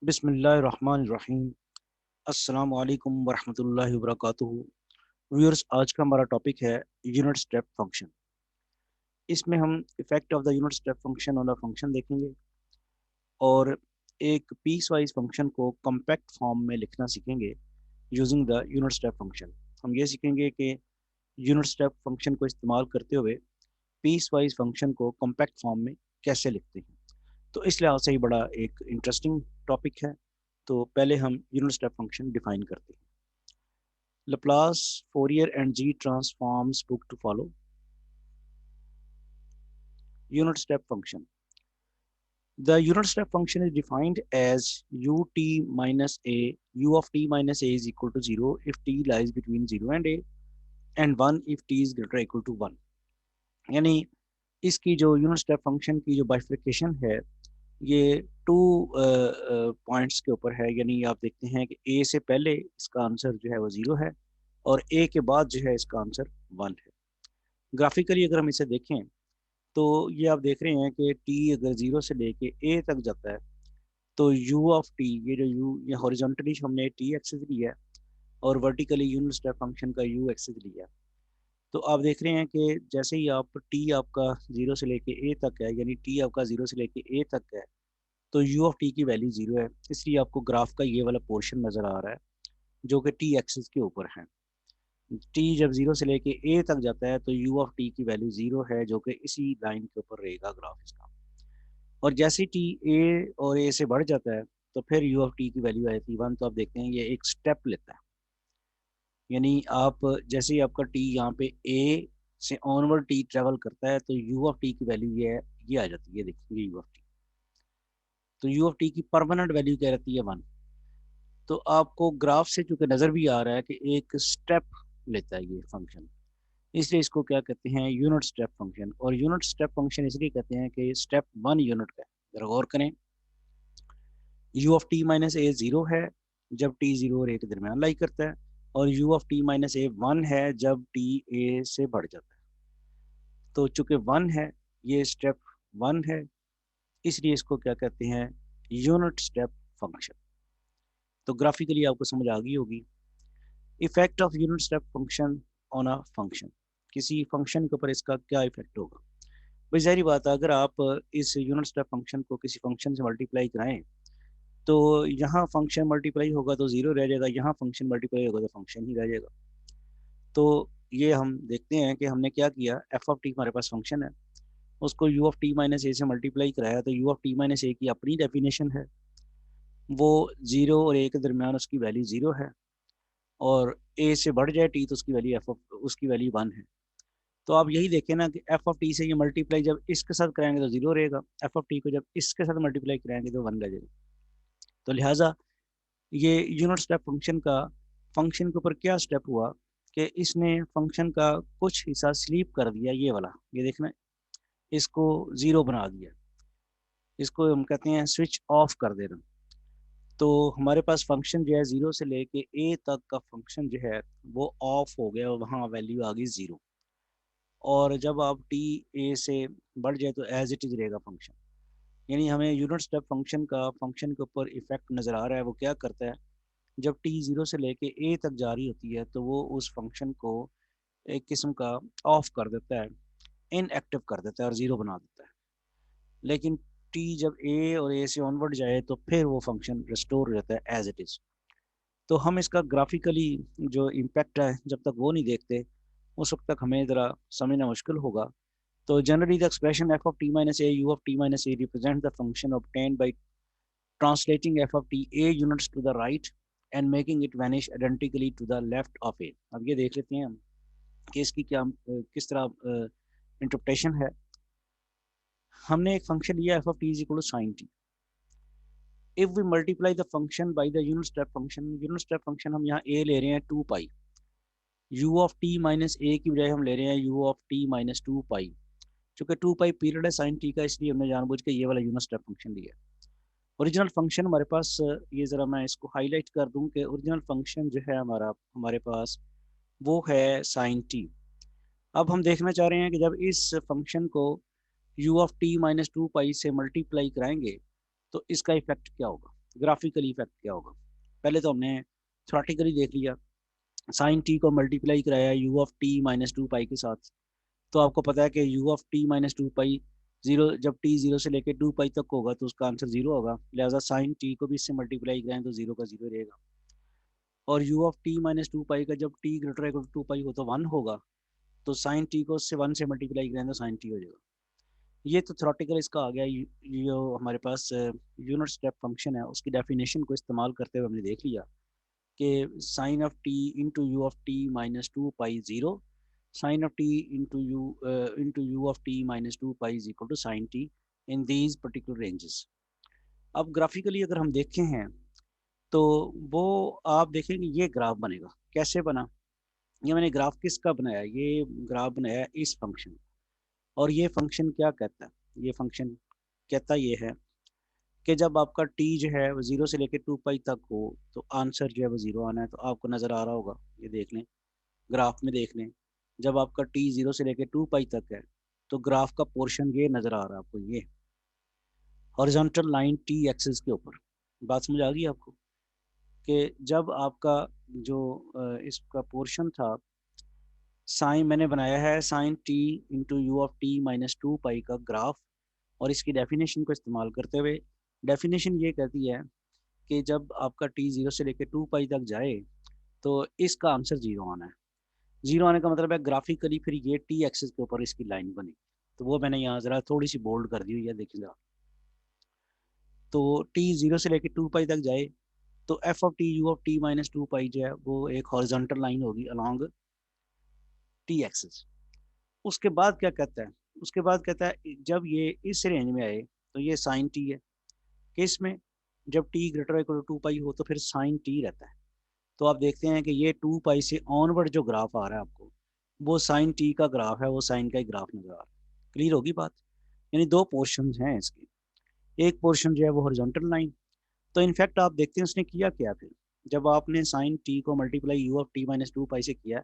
बिस्मिल्लाहिर्रहमानिर्रहीम। अस्सलामु अलैकुम वरहमतुल्लाहि वबरकातुहू। व्यूअर्स, आज का हमारा टॉपिक है यूनिट स्टेप फंक्शन। इसमें हम effect of the unit step function on the function देखेंगे और एक पीस वाइज फंक्शन को कॉम्पैक्ट फॉर्म में लिखना सीखेंगे using the unit step function. हम ये सीखेंगे कि यूनिट स्टेप फंक्शन को इस्तेमाल करते हुए पीस वाइज फंक्शन को कॉम्पैक्ट फॉर्म में कैसे लिखते हैं। तो इस लिहाज से ही बड़ा एक इंटरेस्टिंग टॉपिक है। तो पहले हम यूनिट स्टेप फंक्शन डिफाइन करते हैं। Laplace, Fourier and G transforms book to follow. Unit step function. The unit step function is defined as ut minus a, u of t minus a is equal to 0 if t lies between 0 and a, and 1 if t is greater or equal to 1. यानी इसकी जो unit step function की जो बाइफिकेशन है ये two points के ऊपर है। यानी आप देखते हैं कि ए से पहले इसका आंसर जो है वो 0 है और ए के बाद जो है इसका आंसर 1 है। ग्राफिकली अगर हम इसे देखें तो ये आप देख रहे हैं कि टी अगर 0 से लेके ए तक जाता है तो यू ऑफ टी, ये जो यू, ये हॉरिजॉन्टली हमने टी एक्सिस लिया है और वर्टिकली यूनिट स्टेप फंक्शन का यू एक्सिस लिया है। तो आप देख रहे हैं कि जैसे ही आप टी आपका 0 से लेके ए तक है, यानी टी आपका 0 से लेके ए तक है, तो यू ऑफ टी की वैल्यू 0 है। इसलिए आपको ग्राफ का ये वाला पोर्शन नज़र आ रहा है जो कि टी एक्सिस के ऊपर है। टी जब 0 से लेके ए तक जाता है तो यू ऑफ टी की वैल्यू 0 है, जो कि इसी लाइन के ऊपर रहेगा ग्राफ इसका। और जैसे ही टी ए और ए से बढ़ जाता है तो फिर यू ऑफ टी की वैल्यू आ जाती है 1। तो आप देखते हैं ये एक स्टेप लेता है, यानी आप जैसे ही आपका टी यहाँ पे ए से ऑनवर्ड टी ट्रेवल करता है तो यू ऑफ टी की वैल्यू ये आ जाती है। देखिए यू ऑफ टी, तो यू ऑफ टी की परमानेंट वैल्यू क्या रहती है 1। तो आपको ग्राफ से चूंकि नज़र भी आ रहा है कि एक स्टेप लेता है ये फंक्शन, इसलिए इसको क्या कहते हैं, यूनिट स्टेप फंक्शन। और यूनिट स्टेप फंक्शन इसलिए कहते हैं कि स्टेप 1 यूनिट का है। जरा गौर करें, यू ऑफ टी माइनस ए 0 है जब टी 0 और ए के दरमियान लाई करता है, और यू ऑफ टी माइनस ए 1 है जब टी ए से बढ़ जाता है। तो चूंकि 1 है, ये स्टेप 1 है, इसलिए इसको क्या कहते हैं, यूनिट स्टेप फंक्शन। तो ग्राफिकली आपको समझ आ गई होगी effect of unit step function on a function. किसी फंक्शन के ऊपर इसका क्या इफेक्ट होगा। भाई ज़ाहिर बात है, अगर आप इस यूनिट स्टेप फंक्शन को किसी फंक्शन से मल्टीप्लाई कराएं तो यहाँ फंक्शन मल्टीप्लाई होगा तो 0 रह जाएगा, यहाँ फंक्शन मल्टीप्लाई होगा तो फंक्शन ही रह जाएगा। तो ये हम देखते हैं कि हमने क्या किया, एफ ऑफ टी हमारे पास फंक्शन है, उसको यू ऑफ टी माइनस ए से मल्टीप्लाई कराया तो यू ऑफ टी माइनस ए की अपनी डेफिनेशन है, वो 0 और ए के दरमियान उसकी वैल्यू 0 है, और ए से बढ़ जाए टी तो उसकी वैल्यू एफ ऑफ उसकी वैल्यू 1 है। तो आप यही देखें ना कि एफ ऑफ टी से ये मल्टीप्लाई जब इसके साथ कराएंगे तो 0 रहेगा, एफ ऑफ टी को जब इसके साथ मल्टीप्लाई कराएंगे तो 1 रह जाएगा। तो लिहाजा ये यूनिट स्टेप फंक्शन का फंक्शन के ऊपर क्या स्टेप हुआ कि इसने फंक्शन का कुछ हिस्सा स्लीप कर दिया, ये वाला, ये देखना, इसको 0 बना दिया, इसको हम कहते हैं स्विच ऑफ कर देना। तो हमारे पास फंक्शन जो है 0 से लेके ए तक का फंक्शन जो है वो ऑफ हो गया और वहाँ वैल्यू आ गई 0। और जब आप टी ए से बढ़ जाए तो एज इट इज़ रहेगा फंक्शन। यानी हमें यूनिट स्टेप फंक्शन का फंक्शन के ऊपर इफेक्ट नज़र आ रहा है। वो क्या करता है, जब टी 0 से लेके ए तक जारी होती है तो वो उस फंक्शन को एक किस्म का ऑफ कर देता है, इनएक्टिव कर देता है और 0 बना देता है। लेकिन टी जब ए और ए से ऑनवर्ड जाए तो फिर वो फंक्शन रिस्टोर हो जाता है एज इट इज़। तो हम इसका ग्राफिकली जो इम्पैक्ट है जब तक वो नहीं देखते उस वक्त तक हमें ज़रा समझना मुश्किल होगा। तो generally the expression f of t minus a u of t minus a represents the function obtained by translating f of t a units to the right and making it vanish identically to the left of a। अब ये देख लेते हैं हम कि इसकी क्या किस तरह इंटरप्रिटेशन है। हमने एक फंक्शन लिया f of t is equal to sin t। if we multiply the function by the unit step function हम यहाँ a ले रहे हैं 2 पाई, u of t minus a की बजाय हम ले रहे हैं u of t minus 2 पाई। चूंकि 2 पाई पीरियड है साइन टी का, इसलिए हमने जानबूझ के ये वाला यूनिट स्टेप फंक्शन लिया। ओरिजिनल फंक्शन हमारे पास, ये ज़रा मैं इसको हाईलाइट कर दूं कि ओरिजिनल फंक्शन जो है हमारे पास वो है साइन टी। अब हम देखना चाह रहे हैं कि जब इस फंक्शन को u ऑफ टी माइनस 2 पाई से मल्टीप्लाई कराएंगे तो इसका इफेक्ट क्या होगा। ग्राफिकली इफेक्ट क्या होगा। पहले तो हमने थ्योरेटिकली देख लिया, साइन टी को मल्टीप्लाई कराया u of t minus two pi के साथ, तो आपको पता है कि u of t minus two pi zero, जब टी जीरो से लेकर टू पाई तक होगा तो उसका आंसर जीरो होगा, लिहाजा साइन टी को भी इससे मल्टीप्लाई कराएं तो जीरो का जीरो रहेगा। और u of t minus two pi का जब t greater equal to pi हो तो वन होगा, तो साइन टी को उससे वन से मल्टीप्लाई कराएं तो साइन टी हो जाएगा। ये तो थ्योरेटिकल इसका आ गया। जो हमारे पास यूनिट स्टेप फंक्शन है उसकी डेफिनेशन को इस्तेमाल करते हुए हमने देख लिया कि sine of t into u of t minus two pi zero, sine of t into u of t minus two pi is equal to sine t in these particular ranges. अब graphically अगर हम देखें हैं तो वो आप देखेंगे ये ग्राफ बनेगा। कैसे बना? ये मैंने ग्राफ किसका बनाया? ये ग्राफ बनाया इस फंक्शन। और ये फंक्शन क्या कहता है? ये फंक्शन कहता ये है कि जब आपका टी जो है वो जीरो से लेकर टू पाई तक हो तो आंसर जो है वो जीरो आना है। तो आपको नज़र आ रहा होगा, ये देख लें, ग्राफ में देख लें, जब आपका टी जीरो से लेकर टू पाई तक है तो ग्राफ का पोर्शन ये नज़र आ रहा है आपको, ये हॉरिजॉन्टल लाइन टी एक्सिस के ऊपर। बात समझ आ गई आपको कि जब आपका जो इसका पोर्शन था, साइन मैंने बनाया है sine t into u of t minus two pi का ग्राफ, और इसकी डेफिनेशन को इस्तेमाल करते हुए, डेफिनेशन ये कहती है कि जब आपका टी जीरो से लेकर टू पाई तक जाए तो इसका आंसर जीरो आना है। जीरो आने का मतलब है ग्राफिकली फिर ये टी एक्सिस के ऊपर इसकी लाइन बनी। तो वो मैंने यहाँ जरा थोड़ी सी बोल्ड कर दी हुई है, देखिए जरा। तो टी जीरो से लेकर टू पाई तक जाए तो f of t u of t minus two pi जो है वो एक हॉरिजॉन्टल लाइन होगी अलॉन्ग टी एक्सिस। उसके बाद क्या कहता है? उसके बाद कहता है जब ये इस रेंज में आए तो ये साइन टी है। किस में? जब t greater equal to pi हो तो फिर साइन टी रहता है। तो आप देखते हैं कि ये टू पाई से ऑनवर्ड जो ग्राफ आ रहा है आपको, वो साइन टी का ग्राफ है, वो साइन का ही ग्राफ नजर आ रहा है। क्लियर होगी बात? यानी दो पोर्शन हैं इसके। एक पोर्शन जो है वो हॉरिजॉन्टल लाइन। तो इनफैक्ट आप देखते हैं उसने किया क्या फिर, जब आपने साइन टी को multiply u of t minus two pi से किया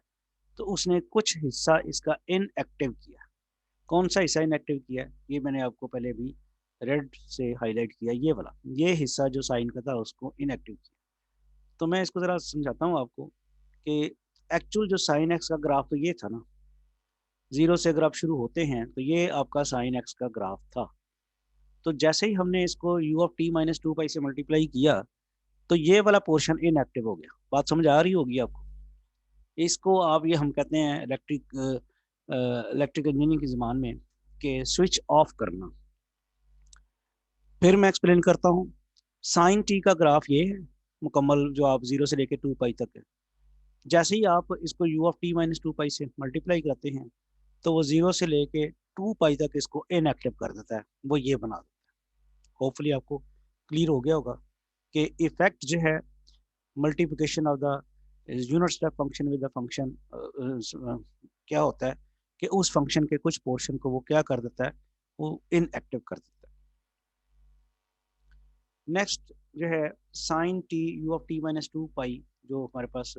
तो उसने कुछ हिस्सा इसका इनएक्टिव किया। कौन सा हिस्सा इनएक्टिव किया? ये मैंने आपको पहले भी रेड से हाईलाइट किया, ये वाला, ये हिस्सा जो साइन का था उसको इनएक्टिव किया। तो मैं इसको ज़रा समझाता हूँ आपको कि एक्चुअल जो साइन एक्स का ग्राफ तो ये था ना, जीरो से अगर आप शुरू होते हैं तो ये आपका साइन एक्स का ग्राफ था। तो जैसे ही हमने इसको u of t minus two pi से मल्टीप्लाई किया तो ये वाला पोर्शन इनएक्टिव हो गया। बात समझ आ रही होगी आपको? इसको आप, ये हम कहते हैं इलेक्ट्रिक इंजीनियरिंग की ज़बान में कि स्विच ऑफ करना। फिर मैं एक्सप्लेन करता हूँ। साइन टी का ग्राफ ये है मुकम्मल, जो आप जीरो से लेकर टू पाई तक है। जैसे ही आप इसको u of t minus two pi से मल्टीप्लाई करते हैं तो वो जीरो से लेके टू पाई तक इसको इनएक्टिव कर देता है, वो ये बना देता है। होपफुली आपको क्लियर हो गया होगा कि इफेक्ट जो है multiplication of the unit step function with the function क्या होता है कि उस फंक्शन के कुछ पोर्शन को वो क्या कर देता है, वो इनएक्टिव कर देता है। नेक्स्ट जो है sine t u of t minus two pi, जो हमारे पास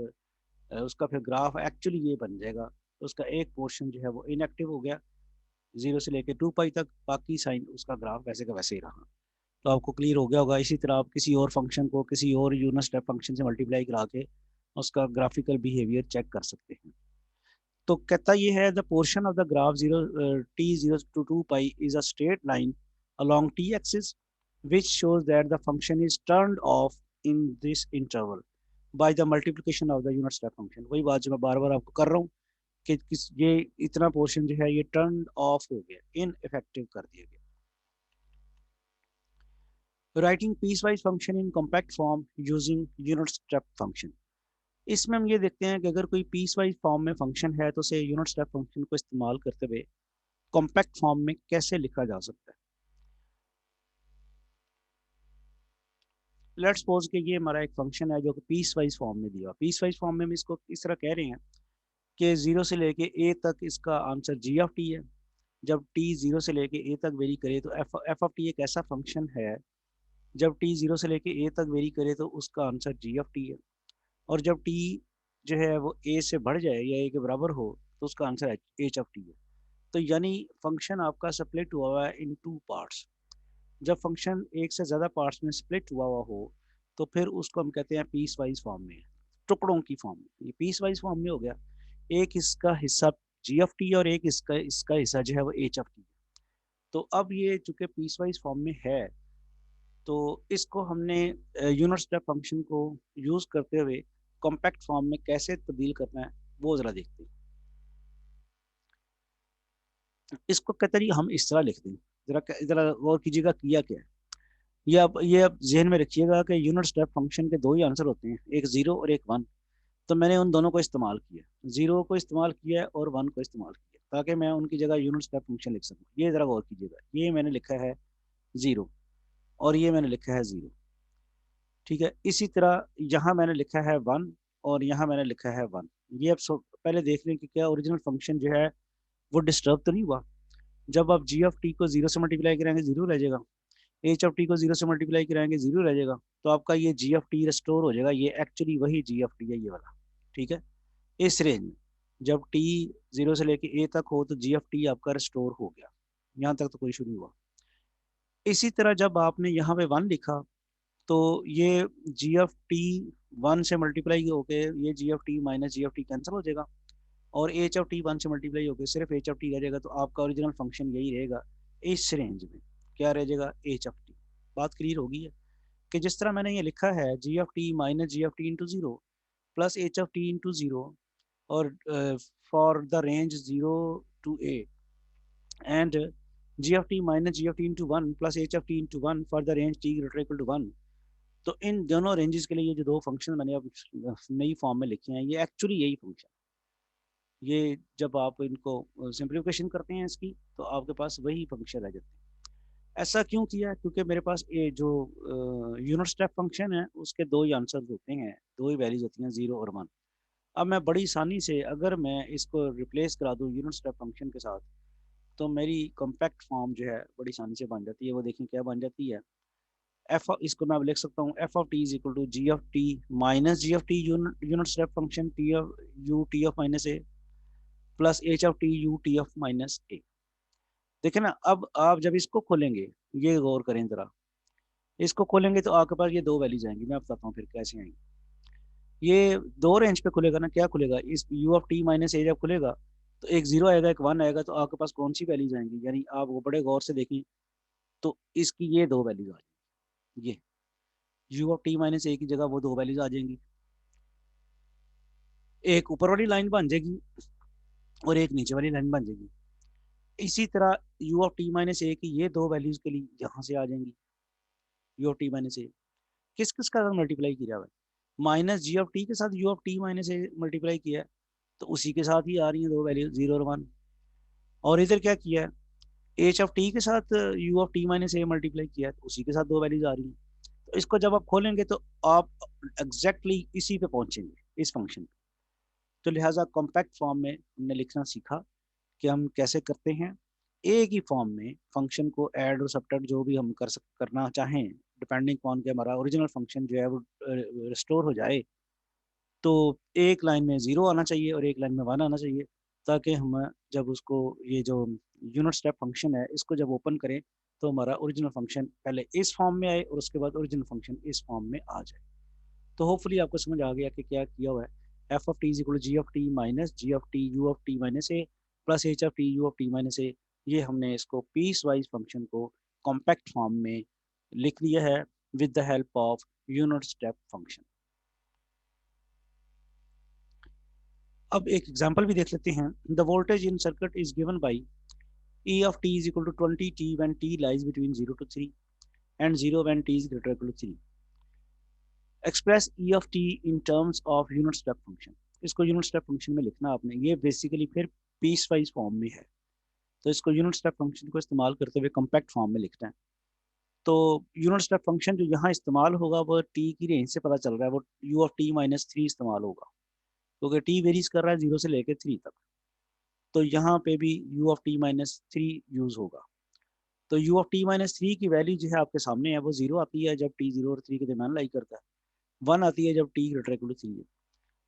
उसका फिर ग्राफ एक्चुअली ये बन जाएगा। तो उसका एक पोर्शन जो है वो इनएक्टिव हो गया जीरो से लेकर टू पाई तक, बाकी साइन उसका ग्राफ वैसे का वैसे ही रहा। तो आपको क्लियर हो गया होगा। इसी तरह आप किसी और फंक्शन को किसी और यूनिट स्टेप फंक्शन से मल्टीप्लाई करा के उसका ग्राफिकल बिहेवियर चेक कर सकते हैं। तो कहता ये है the portion of the graph zero t zero to two pi is a straight line along t axis which shows that the function is turned off in this interval by the multiplication of the unit step function। वही बात जो मैं बार बार आपको कर रहा हूँ कि ये इतना पोर्शन जो है ये टर्न ऑफ हो गया, इन इफेक्टिव कर दिया गया। Writing piecewise function in compact form using unit step function. इसमें हम ये देखते हैं कि अगर कोई पीस वाइज फॉर्म में फंक्शन है तो उसे यूनिट स्टेप फंक्शन को इस्तेमाल करते हुए कॉम्पैक्ट फॉर्म में कैसे लिखा जा सकता है। लेट्स सपोज कि ये हमारा एक फंक्शन है जो कि पीस वाइज फॉर्म में दिया। पीस वाइज फॉर्म में हम इसको इस तरह कह रहे हैं कि जीरो से लेके ए तक इसका आंसर जी ऑफ टी है। जब टी जीरो से लेके ए तक वेरी करे तो एफ ऑफ टी एक ऐसा फंक्शन है, जब टी जीरो से लेके ए तक वेरी करे तो उसका आंसर जी ऑफ टी है। और जब टी जो है वो ए से बढ़ जाए या ए के बराबर हो तो उसका आंसर एच ऑफ टी है। तो यानी फंक्शन आपका स्प्लिट हुआ हुआ है इन टू पार्ट्स। जब फंक्शन एक से ज़्यादा पार्ट्स में स्प्लिट हुआ हुआ हो तो फिर उसको हम कहते हैं पीस वाइज फॉर्म में, टुकड़ों की फॉर्म में। ये पीस वाइज फॉर्म में हो गया, एक इसका हिस्सा जी ऑफ टी और एक इसका इसका हिस्सा जो है वो एच ऑफ टी। तो अब ये चूंकि पीस वाइज फॉर्म में है, तो इसको हमने यूनिट स्टेप फंक्शन को यूज करते हुए कॉम्पैक्ट फॉर्म में कैसे तब्दील करना है वो जरा देखते हैं। इसको कहते हैं हम इस तरह लिखते हैं, जरा जरा गौर कीजिएगा किया क्या है। ये अब जहन में रखिएगा कि यूनिट स्टेप फंक्शन के दो ही आंसर होते हैं, एक जीरो और एक वन। तो मैंने उन दोनों को इस्तेमाल किया, जीरो को इस्तेमाल किया और वन को इस्तेमाल किया, ताकि मैं उनकी जगह यूनिट स्टेप फंक्शन लिख सकूँ। ये जरा गौर कीजिएगा, ये मैंने लिखा है जीरो और ये मैंने लिखा है जीरो, ठीक है। इसी तरह यहाँ मैंने लिखा है वन और यहाँ मैंने लिखा है वन। ये अब पहले देख लें कि क्या ओरिजिनल फंक्शन जो है वो डिस्टर्ब तो नहीं हुआ। जब आप जी ऑफ टी को जीरो से मल्टीप्लाई करेंगे जीरो रह जाएगा, एच ऑफ टी को जीरो से मल्टीप्लाई कराएंगे जीरो रह जाएगा, तो आपका ये जी ऑफ टी रिस्टोर हो जाएगा। ये एक्चुअली वही जी ऑफ टी है, ये वाला, ठीक है। इस रेंज में जब टी जीरो से लेके ए तक हो तो जी ऑफ टी आपका रिस्टोर हो गया, यहाँ तक तो कोई इशू नहीं हुआ। इसी तरह जब आपने यहाँ पे वन लिखा तो ये जी ऑफ टी वन से मल्टीप्लाई होके ये g of t minus g of t cancel हो जाएगा, और एच ऑफ टी वन से मल्टीप्लाई होके सिर्फ एच ऑफ टी रह जाएगा। तो आपका ओरिजिनल फंक्शन यही रहेगा इस रेंज में, क्या रह जाएगा, एच ऑफ टी। बात क्लियर होगी है कि जिस तरह मैंने ये लिखा है g of t minus g of t into zero plus h of t into zero, और for the range zero to a, and g of t minus g of t into one plus h of t into one for the range t greater equal to one. तो इन दोनों ranges के लिए ये जो दो function मैंने अब नई फॉर्म में लिखे हैं, ये एक्चुअली यही फंक्शन, ये जब आप इनको सिंप्लीफिकेशन करते हैं इसकी, तो आपके पास वही फंक्शन रह जाते हैं। ऐसा क्यों किया, क्योंकि मेरे पास ये जो यूनिट स्टेप फंक्शन है उसके दो ही आंसर होते हैं, दो ही वैल्यूज होती हैं, जीरो और वन। अब मैं बड़ी आसानी से अगर मैं इसको रिप्लेस करा दूँ यूनिट स्टेप फंक्शन के साथ, तो मेरी कॉम्पैक्ट फॉर्म जो है बड़ी आसानी से बन जाती है। वो देखें क्या बन जाती है, एफ, इसको मैं अब लिख सकता हूँ f of t is equal to g of t minus g of t unit step function t of u t of minus a plus h of t u t of minus a. देखे ना, अब आप जब इसको खोलेंगे, ये गौर करें जरा, इसको खोलेंगे तो आपके पास ये दो वैल्यूज आएंगी। मैं बताता हूँ फिर कैसे आएंगी। ये दो रेंज पे खुलेगा ना, क्या खुलेगा, इस यू ऑफ टी माइनस ए जब खुलेगा तो एक जीरो आएगा एक वन आएगा, तो आपके पास कौन सी वैल्यूज आएंगी, यानी आप वो बड़े गौर से देखें तो इसकी ये दो वैल्यूज आ जाएंगी। ये यू ऑफ टी माइनस ए की जगह वो दो वैल्यूज आ जाएंगी, एक ऊपर वाली लाइन बन जाएगी और एक नीचे वाली लाइन बन जाएगी। इसी तरह यू ऑफ टी माइनस ए की ये दो वैल्यूज के लिए यहाँ से आ जाएंगी। यू ऑफ टी माइनस ए किस किस का मल्टीप्लाई किया हुआ है, माइनस जी ऑफ टी के साथ you of t minus A multiply किया है, तो उसी के साथ ही आ रही है दो वैल्यू जीरो और वन। और इधर क्या किया है, एच ऑफ टी के साथ you of t minus A multiply किया है, तो उसी के साथ दो वैल्यूज आ रही हैं। तो इसको जब आप खोलेंगे तो आप एग्जैक्टली exactly इसी पे पहुंचेंगे, इस फंक्शन। तो लिहाजा कॉम्पैक्ट फॉर्म में हमने लिखना सीखा कि हम कैसे करते हैं, एक ही फॉर्म में फंक्शन को ऐड और सब्ट्रैक्ट जो भी हम करना चाहें, डिपेंडिंग ऑन के हमारा ओरिजिनल फंक्शन जो है वो रिस्टोर हो जाए। तो एक लाइन में जीरो आना चाहिए और एक लाइन में वन आना चाहिए, ताकि हम जब उसको ये जो यूनिट स्टेप फंक्शन है इसको जब ओपन करें तो हमारा ओरिजिनल फंक्शन पहले इस फॉर्म में आए और उसके बाद ओरिजिनल फंक्शन इस फॉर्म में आ जाए। तो होपफुली आपको समझ आ गया कि क्या किया हुआ है। F of t is equal g of t minus g of t u of t minus a plus h of t u of t minus a, ये हमने इसको पीस वाइज फंक्शन को कॉम्पैक्ट फॉर्म में लिख लिया है with the help of unit step function. अब एक एग्जांपल भी देख लेते हैं। The voltage in circuit is given by E of t is equal to 20t when t lies between 0 to 3 and 0 when t is greater equal to 3. Express E of t in terms of unit step function. इसको unit step function में लिखना आपने, ये basically फिर piece wise form में है, तो इसको यूनिट स्टेप फंक्शन को इस्तेमाल करते हुए कॉम्पैक्ट फॉर्म में लिखना है। तो यूनिट स्टेप फंक्शन जो यहाँ इस्तेमाल होगा वो टी की रेंज से पता चल रहा है, वो you of t minus three इस्तेमाल होगा, क्योंकि टी वेरीज कर रहा है जीरो से लेकर थ्री तक। तो यहाँ पे भी you of t minus three use होगा। तो you of t minus three की वैल्यू जो है आपके सामने है, वो जीरो आती है जब टी जीरो और थ्री के दरमियान लाई करता है, वन आती है जब t greater equal to three है।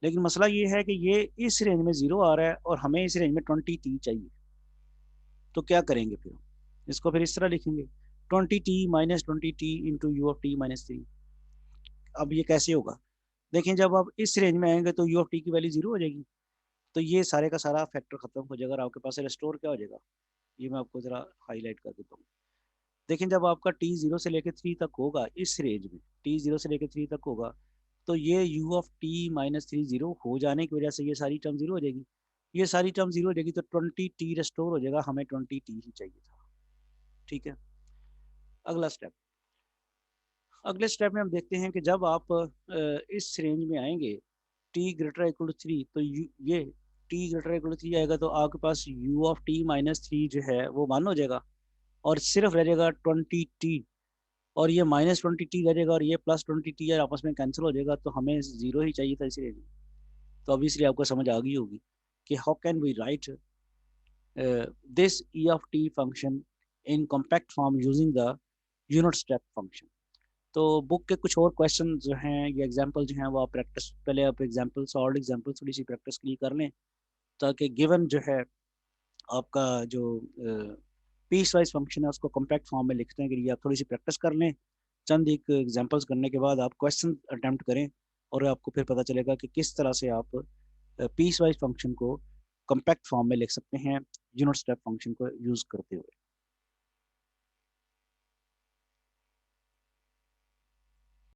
लेकिन मसला ये है कि ये इस रेंज में जीरो आ रहा है और हमें इस रेंज में 20t चाहिए। तो क्या करेंगे फिर, इसको फिर इस तरह लिखेंगे 20t minus 20t into u of t minus three. अब ये कैसे होगा, देखें जब आप इस रेंज में आएंगे तो यू ऑफ टी की वैल्यू जीरो हो जाएगी, तो ये सारे का सारा फैक्टर खत्म हो जाएगा और आपके पास रेस्टोर क्या हो जाएगा, ये मैं आपको जरा हाईलाइट कर देता हूँ। लेकिन जब आपका टी जीरो से लेकर थ्री तक होगा, इस रेंज में टी जीरो से लेकर थ्री तक होगा, तो ये you of t minus three zero हो जाने की वजह से ये सारी टर्म जीरो हो जाएगी, ये सारी टर्म जीरो हो जाएगी, तो 20t रेस्टोर हो जाएगा, हमें 20t ही चाहिए था। ठीक है, अगला स्टेप, अगले स्टेप में हम देखते हैं कि जब आप इस रेंज में आएंगे t greater equal to three, तो ये t greater equal to three आएगा, तो आपके पास u of t minus three जो है वो वन हो जाएगा और सिर्फ रह जाएगा 20t, और ये माइनस 20t रह जाएगा और ये प्लस 20t है, आपस में कैंसिल हो जाएगा, तो हमें जीरो ही चाहिए था इस रेंज में। तो ऑब्वियसली आपको समझ आ गई होगी कि how can we write this e of t function in compact form using the unit step function. तो बुक के कुछ और क्वेश्चन जो हैं या एग्जांपल जो हैं वो आप प्रैक्टिस, पहले आप एग्जांपल सॉल्व एग्जांपल थोड़ी सी प्रैक्टिस के लिए कर लें, ताकि गिवन जो है आपका जो पीस वाइज फंक्शन है उसको कॉम्पैक्ट फॉर्म में लिखने के लिए आप थोड़ी सी प्रैक्टिस कर लें। चंद एक एग्जांपल्स करने के बाद आप क्वेश्चन अटेम्प्ट करें और आपको फिर पता चलेगा कि किस तरह से आप पीस वाइज फंक्शन को कॉम्पैक्ट फॉर्म में लिख सकते हैं यूनिट स्टेप फंक्शन को यूज़ करते हुए।